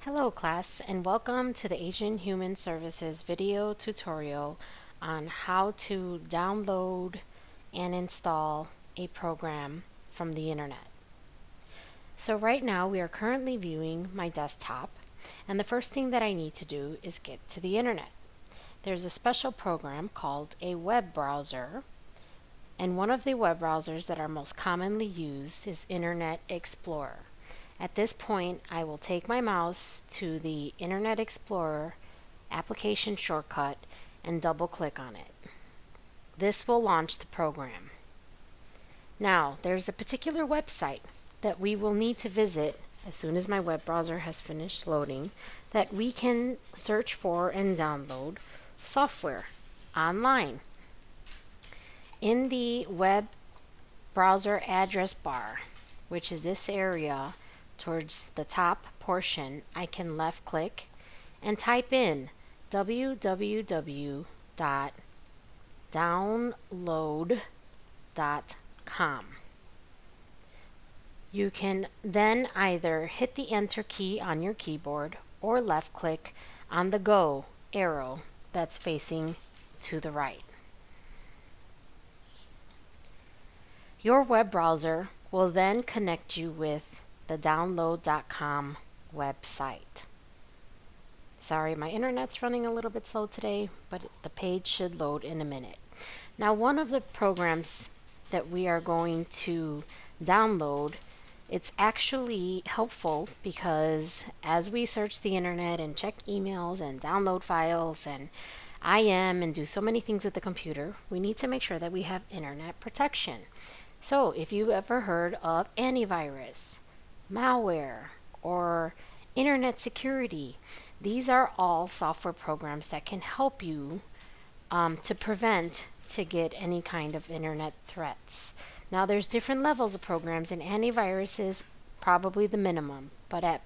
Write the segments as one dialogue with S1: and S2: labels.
S1: Hello class, and welcome to the Asian Human Services video tutorial on how to download and install a program from the internet. So right now we are currently viewing my desktop, and the first thing that I need to do is get to the internet. There's a special program called a web browser, and one of the web browsers that are most commonly used is Internet Explorer. At this point, I will take my mouse to the Internet Explorer application shortcut and double click on it. This will launch the program. Now, there's a particular website that we will need to visit as soon as my web browser has finished loading that we can search for and download software online. In the web browser address bar, which is this area towards the top portion, I can left click and type in www.download.com. You can then either hit the enter key on your keyboard or left click on the go arrow that's facing to the right. Your web browser will then connect you with the download.com website. Sorry, my internet's running a little bit slow today, but the page should load in a minute. Now, one of the programs that we are going to download, it's actually helpful because as we search the internet and check emails and download files and IM and do so many things with the computer, we need to make sure that we have internet protection. So if you've ever heard of antivirus, malware, or internet security, these are all software programs that can help you to get any kind of internet threats. Now there's different levels of programs, and antivirus is probably the minimum, but at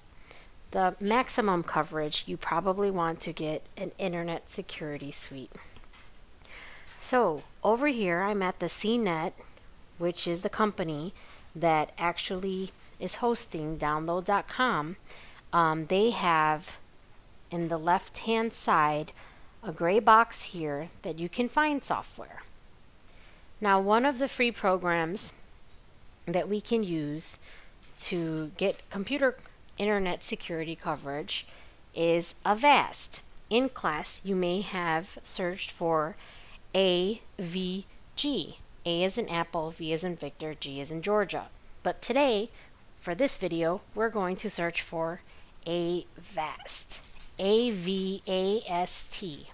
S1: the maximum coverage you probably want to get an internet security suite. So over here I'm at the CNET, which is the company that actually is hosting download.com. They have in the left hand side a gray box here that you can find software. Now, one of the free programs that we can use to get computer internet security coverage is Avast. In class you may have searched for AVG. A is in Apple, V is in Victor, G is in Georgia. But today, for this video, we're going to search for Avast. A-V-A-S-T.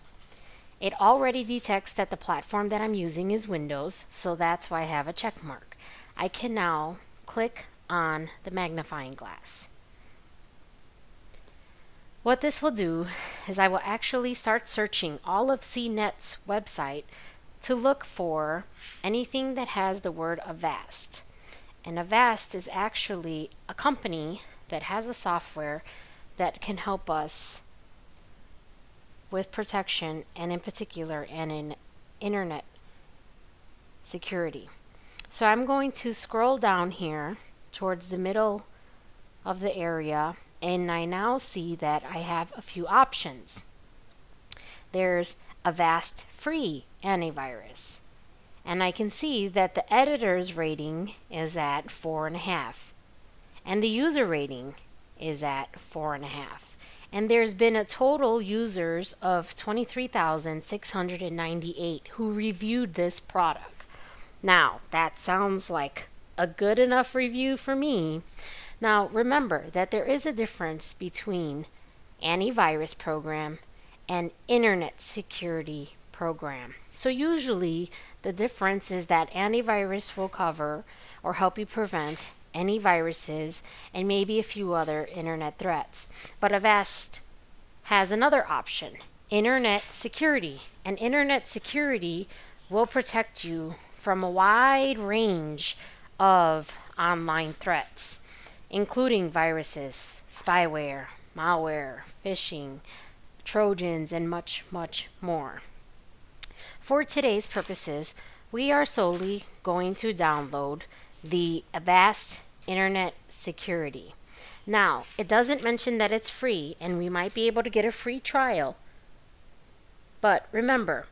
S1: It already detects that the platform that I'm using is Windows, so that's why I have a check mark. I can now click on the magnifying glass. What this will do is I will actually start searching all of CNET's website to look for anything that has the word Avast. And Avast is actually a company that has a software that can help us with protection, and in particular and in internet security. So I'm going to scroll down here towards the middle of the area, and I now see that I have a few options. There's Avast free antivirus, and I can see that the editor's rating is at 4.5 and the user rating is at 4.5, and there's been a total users of 23,698 who reviewed this product. Now that sounds like a good enough review for me. Now remember that there is a difference between antivirus program and internet security program. So usually the difference is that antivirus will cover or help you prevent any viruses and maybe a few other internet threats. But Avast has another option, internet security. And internet security will protect you from a wide range of online threats, including viruses, spyware, malware, phishing, Trojans, and much, much more. For today's purposes, we are solely going to download the Avast Internet Security. Now, it doesn't mention that it's free, and we might be able to get a free trial. But remember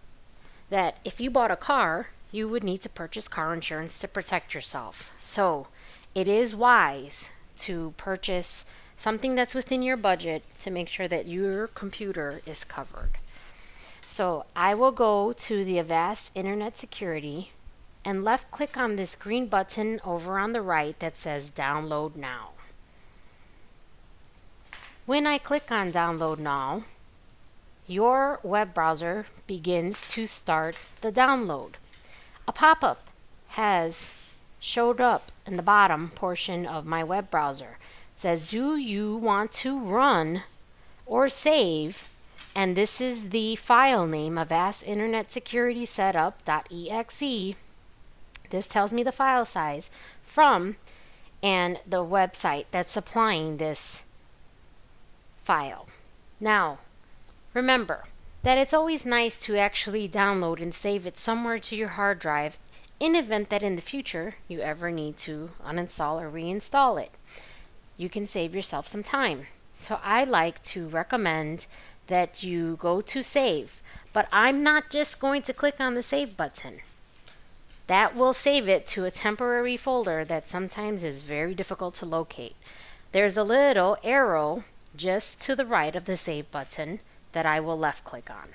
S1: that if you bought a car, you would need to purchase car insurance to protect yourself. So it is wise to purchase something that's within your budget to make sure that your computer is covered. So I will go to the Avast Internet Security and left click on this green button over on the right that says Download Now. When I click on Download Now, your web browser begins to start the download. A pop-up has showed up in the bottom portion of my web browser. It says, do you want to run or save? And this is the file name, Avast Internet Security Setup.exe. This tells me the file size from and the website that's supplying this file. Now, remember that it's always nice to actually download and save it somewhere to your hard drive in event that in the future you ever need to uninstall or reinstall it. You can save yourself some time. So I like to recommend that you go to save, but I'm not just going to click on the save button. That will save it to a temporary folder that sometimes is very difficult to locate. There's a little arrow just to the right of the save button that I will left click on.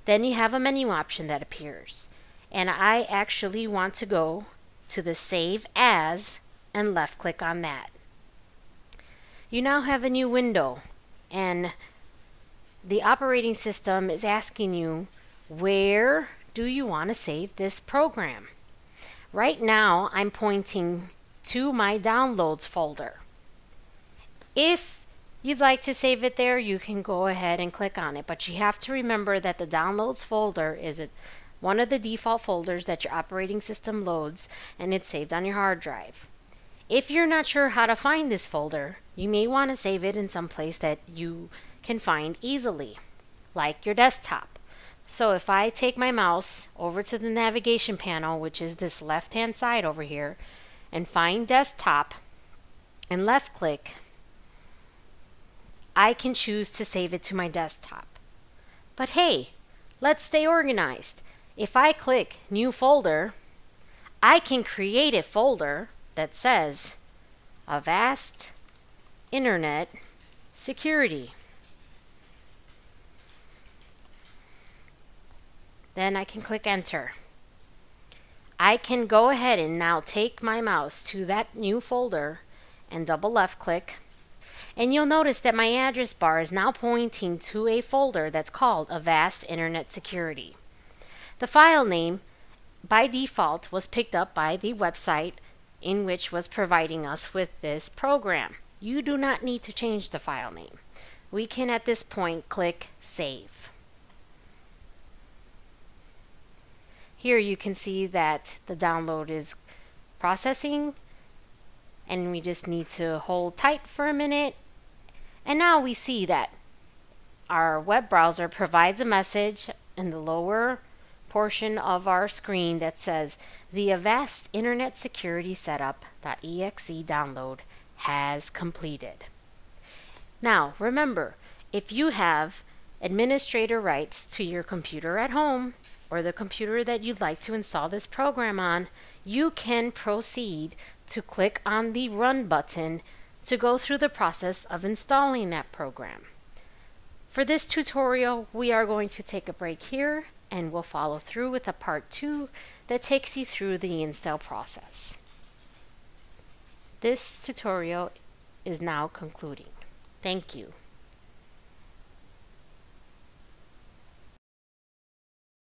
S1: Then you have a menu option that appears, and I actually want to go to the Save As and left click on that. You now have a new window, and the operating system is asking you, where do you want to save this program? Right now I'm pointing to my downloads folder. If you'd like to save it there, you can go ahead and click on it, but you have to remember that the downloads folder is one of the default folders that your operating system loads, and it's saved on your hard drive. If you're not sure how to find this folder, you may want to save it in some place that you can find easily, like your desktop. So if I take my mouse over to the navigation panel, which is this left hand side over here, and find desktop and left click, I can choose to save it to my desktop. But hey, let's stay organized. If I click new folder, I can create a folder that says Avast Internet Security. Then I can click enter. I can go ahead and now take my mouse to that new folder and double left click. And you'll notice that my address bar is now pointing to a folder that's called Avast Internet Security. The file name by default was picked up by the website in which was providing us with this program. You do not need to change the file name. We can at this point click Save. Here you can see that the download is processing, and we just need to hold tight for a minute. And now we see that our web browser provides a message in the lower portion of our screen that says the Avast Internet Security Setup.exe download has completed. Now remember, if you have administrator rights to your computer at home or the computer that you'd like to install this program on, you can proceed to click on the Run button to go through the process of installing that program. For this tutorial, we are going to take a break here, and we'll follow through with a part 2 that takes you through the install process. This tutorial is now concluding. Thank you.